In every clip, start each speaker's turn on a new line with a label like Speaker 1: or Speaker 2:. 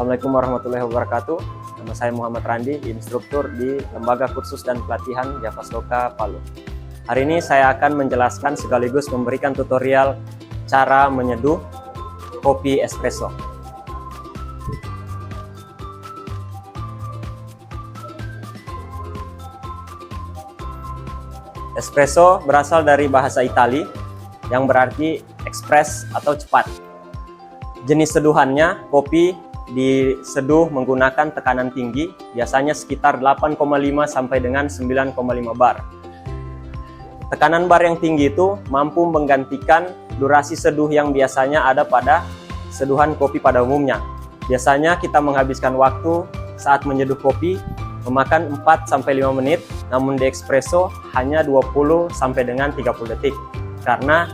Speaker 1: Assalamualaikum warahmatullahi wabarakatuh. Nama saya Muhammad Randi, instruktur di Lembaga Kursus dan Pelatihan Javasloka Palu. Hari ini saya akan menjelaskan sekaligus memberikan tutorial cara menyeduh kopi espresso. Espresso berasal dari bahasa Itali yang berarti ekspres atau cepat. Jenis seduhannya, kopi diseduh menggunakan tekanan tinggi, biasanya sekitar 8,5 sampai dengan 9,5 bar. Tekanan bar yang tinggi itu mampu menggantikan durasi seduh yang biasanya ada pada seduhan kopi pada umumnya. Biasanya kita menghabiskan waktu saat menyeduh kopi memakan 4 sampai 5 menit, namun di espresso hanya 20 sampai dengan 30 detik. Karena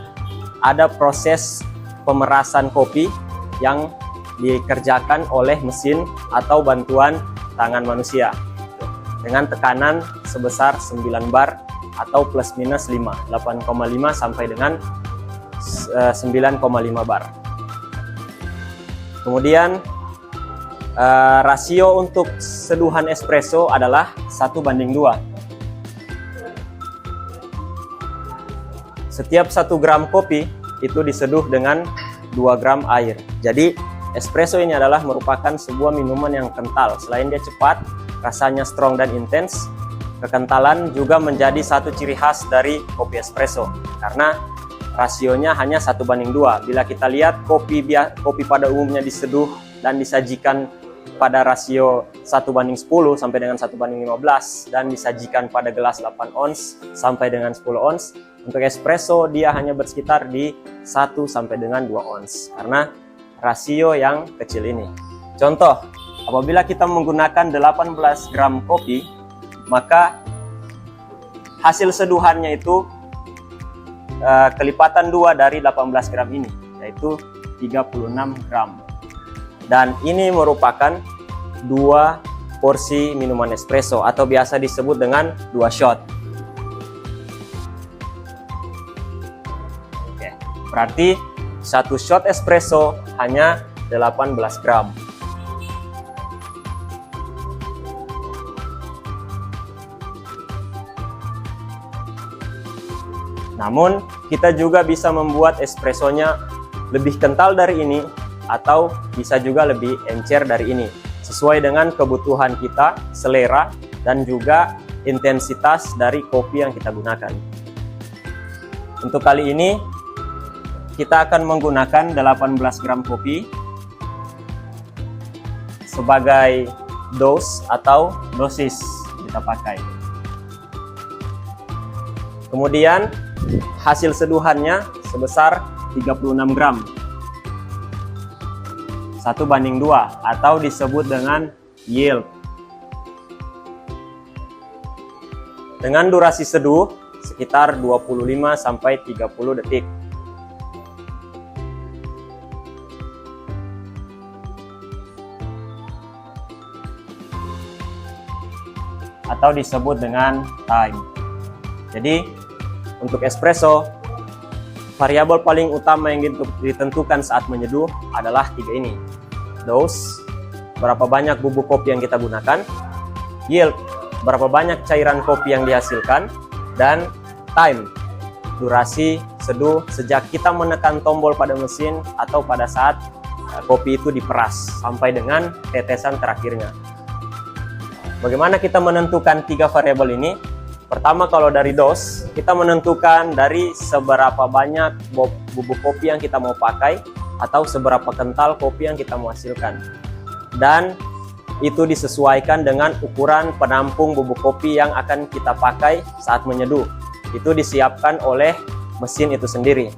Speaker 1: ada proses pemerasan kopi yang dikerjakan oleh mesin atau bantuan tangan manusia dengan tekanan sebesar 9 bar atau plus minus 5, 8,5 sampai dengan 9,5 bar. Kemudian rasio untuk seduhan espresso adalah 1:2. Setiap 1 gram kopi itu diseduh dengan 2 gram air. Jadi espresso ini adalah merupakan sebuah minuman yang kental. Selain dia cepat, rasanya strong dan intens, kekentalan juga menjadi satu ciri khas dari kopi espresso. Karena rasionya hanya 1:2. Bila kita lihat kopi pada umumnya diseduh dan disajikan pada rasio 1:10 sampai dengan 1:15 dan disajikan pada gelas 8 ons sampai dengan 10 ons. Untuk espresso dia hanya bersekitar di 1 sampai dengan 2 ons karena rasio yang kecil ini. Contoh, apabila kita menggunakan 18 gram kopi, maka hasil seduhannya itu kelipatan 2 dari 18 gram ini, yaitu 36 gram. Dan ini merupakan 2 porsi minuman espresso atau biasa disebut dengan 2 shot. Oke, berarti 1 shot espresso hanya 18 gram. Namun, kita juga bisa membuat espressonya lebih kental dari ini atau bisa juga lebih encer dari ini, sesuai dengan kebutuhan kita, selera, dan juga intensitas dari kopi yang kita gunakan. Untuk kali ini, kita akan menggunakan 18 gram kopi sebagai dose atau dosis kita pakai. Kemudian hasil seduhannya sebesar 36 gram. 1:2 atau disebut dengan yield. Dengan durasi seduh sekitar 25 sampai 30 detik. Atau disebut dengan time. Jadi untuk espresso, variabel paling utama yang ditentukan saat menyeduh adalah 3 ini. Dose, berapa banyak bubuk kopi yang kita gunakan. Yield, berapa banyak cairan kopi yang dihasilkan. Dan time, durasi seduh sejak kita menekan tombol pada mesin atau pada saat kopi itu diperas sampai dengan tetesan terakhirnya. Bagaimana kita menentukan 3 variabel ini? Pertama, kalau dari dose, kita menentukan dari seberapa banyak bubuk kopi yang kita mau pakai atau seberapa kental kopi yang kita mau hasilkan. Dan itu disesuaikan dengan ukuran penampung bubuk kopi yang akan kita pakai saat menyeduh. Itu disiapkan oleh mesin itu sendiri.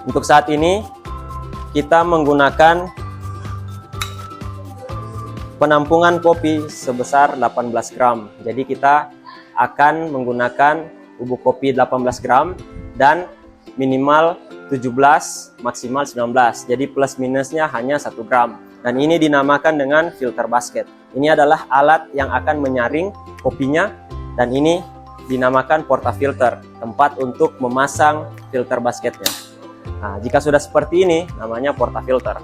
Speaker 1: Untuk saat ini, kita menggunakan penampungan kopi sebesar 18 gram. Jadi kita akan menggunakan bubuk kopi 18 gram dan minimal 17, maksimal 19. Jadi plus minusnya hanya 1 gram. Dan ini dinamakan dengan filter basket. Ini adalah alat yang akan menyaring kopinya dan ini dinamakan portafilter, tempat untuk memasang filter basketnya. Nah, jika sudah seperti ini, namanya portafilter.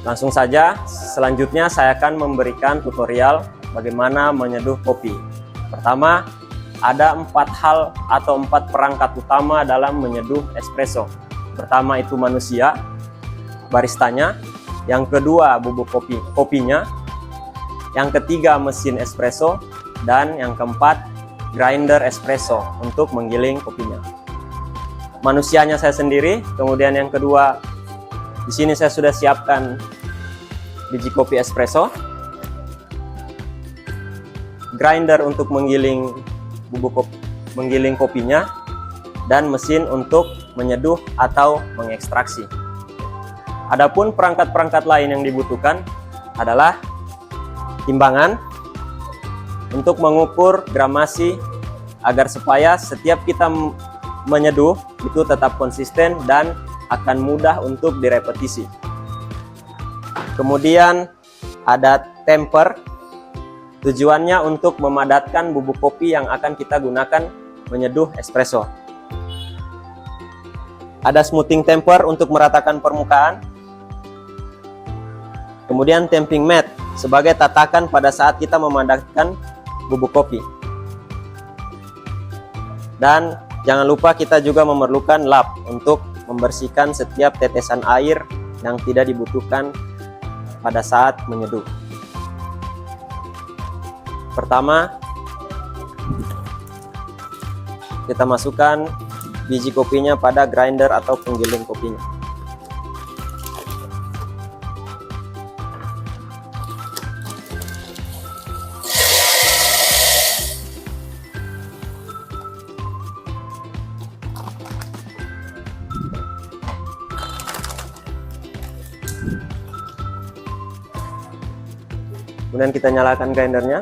Speaker 1: Langsung saja, selanjutnya saya akan memberikan tutorial bagaimana menyeduh kopi. Pertama, ada 4 hal atau 4 perangkat utama dalam menyeduh espresso. Pertama itu manusia, baristanya. Yang kedua bubuk kopinya. Yang ketiga mesin espresso. Dan yang keempat grinder espresso untuk menggiling kopinya. Manusianya saya sendiri, kemudian yang kedua di sini saya sudah siapkan biji kopi espresso, grinder untuk menggiling menggiling kopinya, dan mesin untuk menyeduh atau mengekstraksi. Adapun perangkat-perangkat lain yang dibutuhkan adalah timbangan untuk mengukur gramasi agar supaya setiap kita menyeduh itu tetap konsisten dan akan mudah untuk direpetisi. Kemudian ada temper, tujuannya untuk memadatkan bubuk kopi yang akan kita gunakan menyeduh espresso. Ada smoothing temper untuk meratakan permukaan. Kemudian tamping mat sebagai tatakan pada saat kita memadatkan bubuk kopi. Dan jangan lupa kita juga memerlukan lap untuk membersihkan setiap tetesan air yang tidak dibutuhkan pada saat menyeduh. Pertama, kita masukkan biji kopinya pada grinder atau penggiling kopinya. Kemudian kita nyalakan grindernya.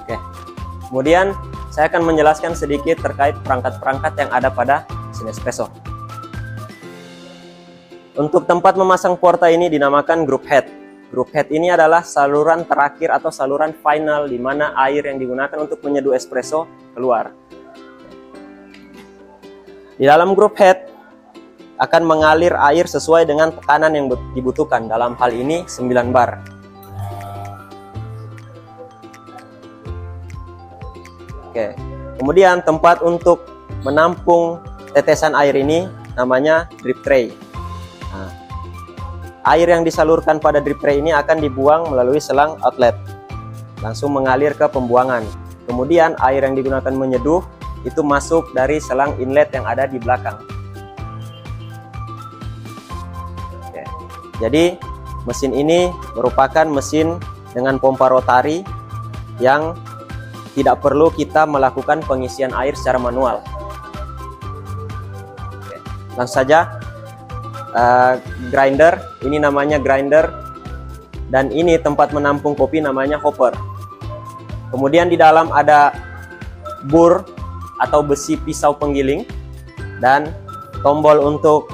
Speaker 1: Oke. Kemudian saya akan menjelaskan sedikit terkait perangkat-perangkat yang ada pada mesin espresso. Untuk tempat memasang porta ini dinamakan group head. Group head ini adalah saluran terakhir atau saluran final di mana air yang digunakan untuk menyeduh espresso keluar. Di dalam group head akan mengalir air sesuai dengan tekanan yang dibutuhkan. Dalam hal ini 9 bar. Oke. Kemudian tempat untuk menampung tetesan air ini namanya drip tray. Nah, air yang disalurkan pada drip tray ini akan dibuang melalui selang outlet, langsung mengalir ke pembuangan. Kemudian air yang digunakan menyeduh itu masuk dari selang inlet yang ada di belakang. Oke. Jadi mesin ini merupakan mesin dengan pompa rotari yang tidak perlu kita melakukan pengisian air secara manual. Oke. Langsung saja, grinder, ini namanya grinder, dan ini tempat menampung kopi namanya hopper. Kemudian di dalam ada bur atau besi pisau penggiling, dan tombol untuk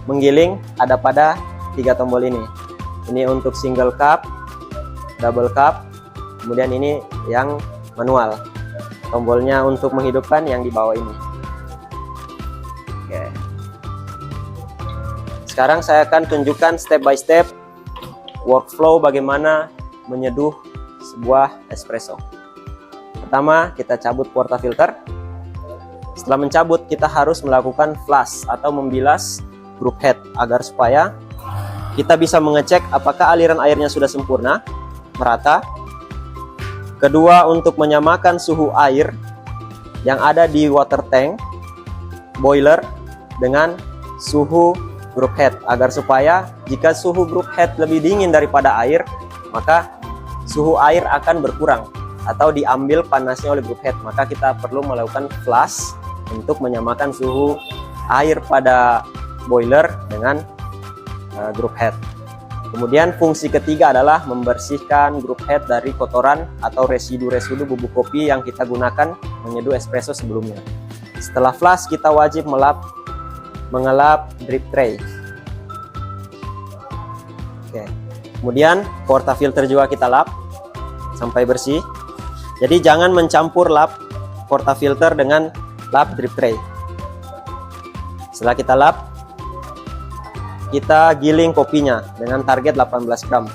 Speaker 1: menggiling ada pada 3 tombol ini. Ini untuk single cup, double cup, kemudian ini yang manual. Tombolnya untuk menghidupkan yang di bawah ini. Oke. Sekarang saya akan tunjukkan step by step workflow bagaimana menyeduh sebuah espresso. Pertama, kita cabut portafilter. Setelah mencabut, kita harus melakukan flush atau membilas group head agar supaya kita bisa mengecek apakah aliran airnya sudah sempurna, merata. Kedua, untuk menyamakan suhu air yang ada di water tank, boiler, dengan suhu group head agar supaya jika suhu group head lebih dingin daripada air, maka suhu air akan berkurang atau diambil panasnya oleh group head. Maka kita perlu melakukan flush untuk menyamakan suhu air pada boiler dengan group head. Kemudian fungsi ketiga adalah membersihkan group head dari kotoran atau residu-residu bubuk kopi yang kita gunakan menyeduh espresso sebelumnya. Setelah flush, kita wajib mengelap drip tray. Oke. Kemudian portafilter juga kita lap sampai bersih. Jadi jangan mencampur lap portafilter dengan lap drip tray. Setelah kita lap, kita giling kopinya dengan target 18 gram.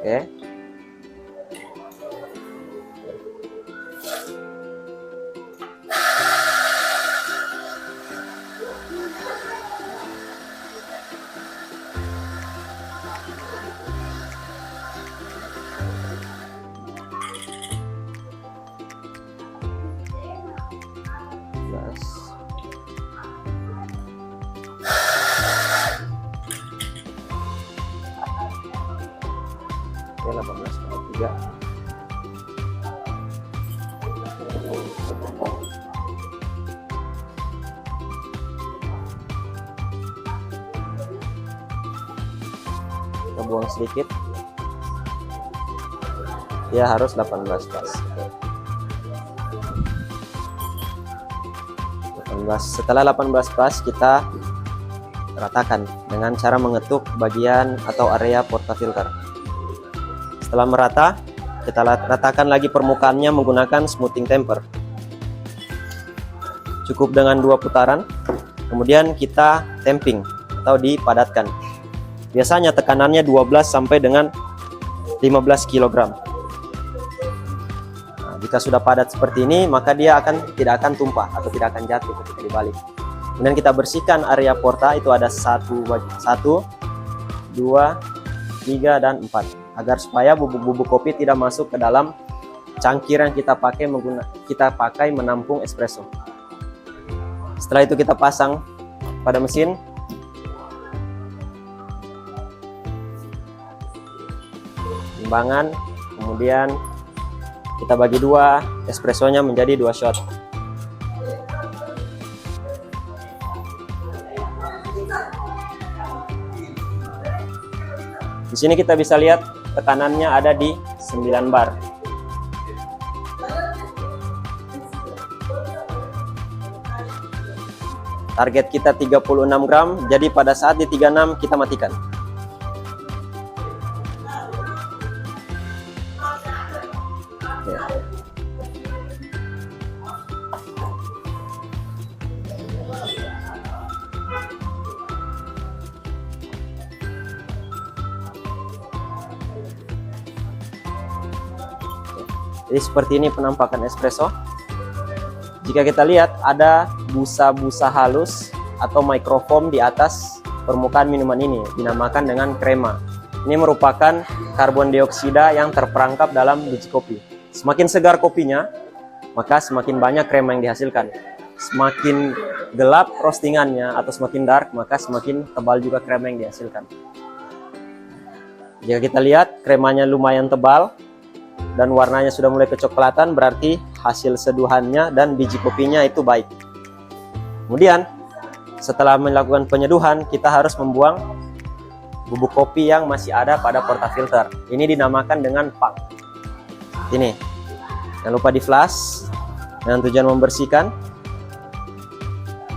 Speaker 1: Oke. Oke, 18,3. Kita buang sedikit. Ya, harus 18 pas. Oke. 18. Setelah 18 pas, kita ratakan dengan cara mengetuk bagian atau area portafilter. Setelah merata, kita ratakan lagi permukaannya menggunakan smoothing temper. Cukup dengan 2 putaran, kemudian kita tamping atau dipadatkan. Biasanya tekanannya 12 sampai dengan 15 kg. Nah, jika sudah padat seperti ini, maka dia tidak akan tumpah atau tidak akan jatuh ketika dibalik. Kemudian kita bersihkan area porta, itu ada 1, 2, 3, dan 4. Agar supaya bubuk-bubuk kopi tidak masuk ke dalam cangkir yang kita pakai menampung espresso. Setelah itu kita pasang pada mesin. Timbangan, kemudian kita bagi 2, espressonya menjadi 2 shot. Di sini kita bisa lihat tekanannya ada di 9 bar. Target kita 36 gram, jadi pada saat di 36 kita matikan. Oke. Jadi seperti ini penampakan espresso. Jika kita lihat ada busa-busa halus atau microfoam di atas permukaan minuman ini, dinamakan dengan krema. Ini merupakan karbon dioksida yang terperangkap dalam biji kopi. Semakin segar kopinya, maka semakin banyak krema yang dihasilkan. Semakin gelap roastingannya atau semakin dark, maka semakin tebal juga krema yang dihasilkan. Jika kita lihat kremanya lumayan tebal dan warnanya sudah mulai kecoklatan, berarti hasil seduhannya dan biji kopinya itu baik. Kemudian setelah melakukan penyeduhan, kita harus membuang bubuk kopi yang masih ada pada portafilter. Ini dinamakan dengan pak. Ini jangan lupa di flash dengan tujuan membersihkan.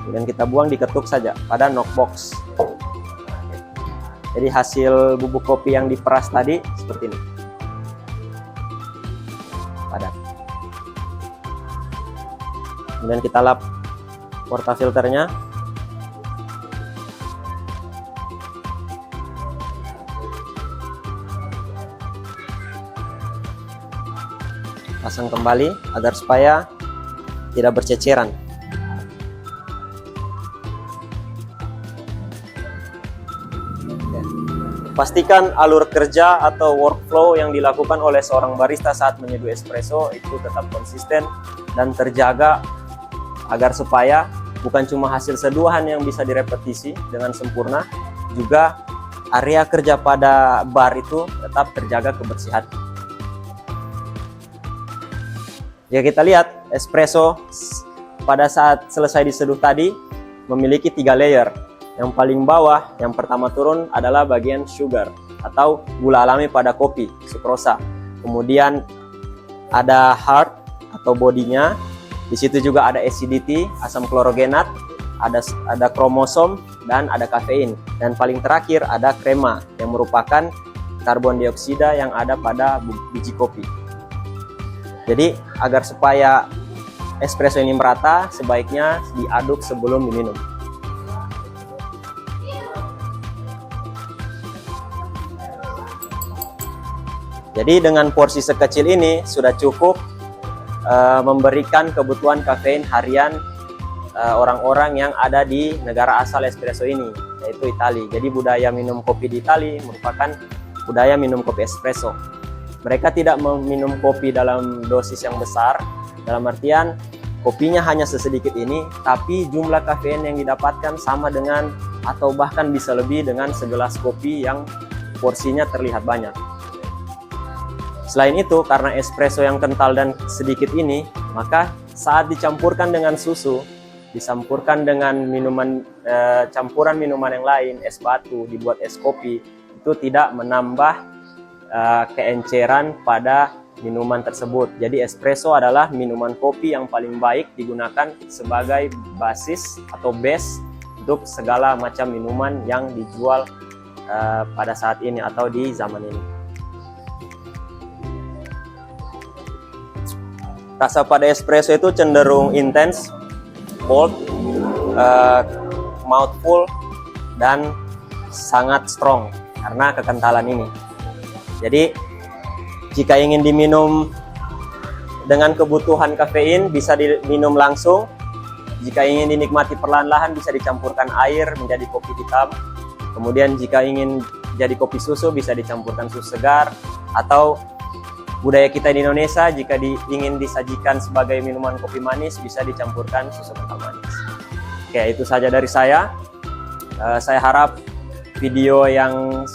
Speaker 1: Kemudian kita buang, diketuk saja pada knockbox. Jadi hasil bubuk kopi yang diperas tadi seperti ini, padat. Kemudian kita lap portafilternya. Pasang kembali agar supaya tidak berceceran. Pastikan alur kerja atau workflow yang dilakukan oleh seorang barista saat menyeduh espresso itu tetap konsisten dan terjaga, agar supaya bukan cuma hasil seduhan yang bisa direpetisi dengan sempurna, juga area kerja pada bar itu tetap terjaga kebersihan. Jika kita lihat, espresso pada saat selesai diseduh tadi memiliki 3 layer. Yang paling bawah, yang pertama turun adalah bagian sugar atau gula alami pada kopi, sukrosa. Kemudian ada heart atau bodinya. Di situ juga ada acidity, asam klorogenat, ada kromosom, dan ada kafein. Dan paling terakhir ada krema yang merupakan karbon dioksida yang ada pada biji kopi. Jadi agar supaya espresso ini merata, sebaiknya diaduk sebelum diminum. Jadi dengan porsi sekecil ini sudah cukup memberikan kebutuhan kafein harian orang-orang yang ada di negara asal espresso ini, yaitu Italia. Jadi budaya minum kopi di Italia merupakan budaya minum kopi espresso. Mereka tidak meminum kopi dalam dosis yang besar, dalam artian kopinya hanya sesedikit ini, tapi jumlah kafein yang didapatkan sama dengan atau bahkan bisa lebih dengan segelas kopi yang porsinya terlihat banyak. Selain itu, karena espresso yang kental dan sedikit ini, maka saat dicampurkan dengan susu, dicampurkan dengan minuman campuran minuman yang lain, es batu, dibuat es kopi, itu tidak menambah keenceran pada minuman tersebut. Jadi espresso adalah minuman kopi yang paling baik digunakan sebagai basis atau base untuk segala macam minuman yang dijual pada saat ini atau di zaman ini. Rasa pada espresso itu cenderung intens, bold, mouthful, dan sangat strong karena kekentalan ini. Jadi jika ingin diminum dengan kebutuhan kafein bisa diminum langsung. Jika ingin dinikmati perlahan-lahan bisa dicampurkan air menjadi kopi hitam. Kemudian jika ingin jadi kopi susu bisa dicampurkan susu segar, atau budaya kita di Indonesia jika ingin disajikan sebagai minuman kopi manis bisa dicampurkan susu kental manis. Oke, itu saja dari saya. Saya harap video yang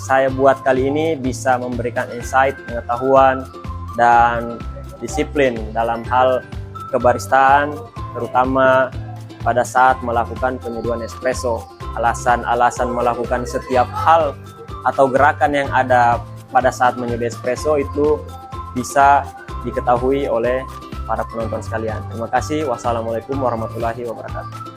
Speaker 1: saya buat kali ini bisa memberikan insight, pengetahuan, dan disiplin dalam hal kebaristaan, terutama pada saat melakukan penyeduhan espresso. Alasan-alasan melakukan setiap hal atau gerakan yang ada pada saat menyeduh espresso itu bisa diketahui oleh para penonton sekalian. Terima kasih. Wassalamualaikum warahmatullahi wabarakatuh.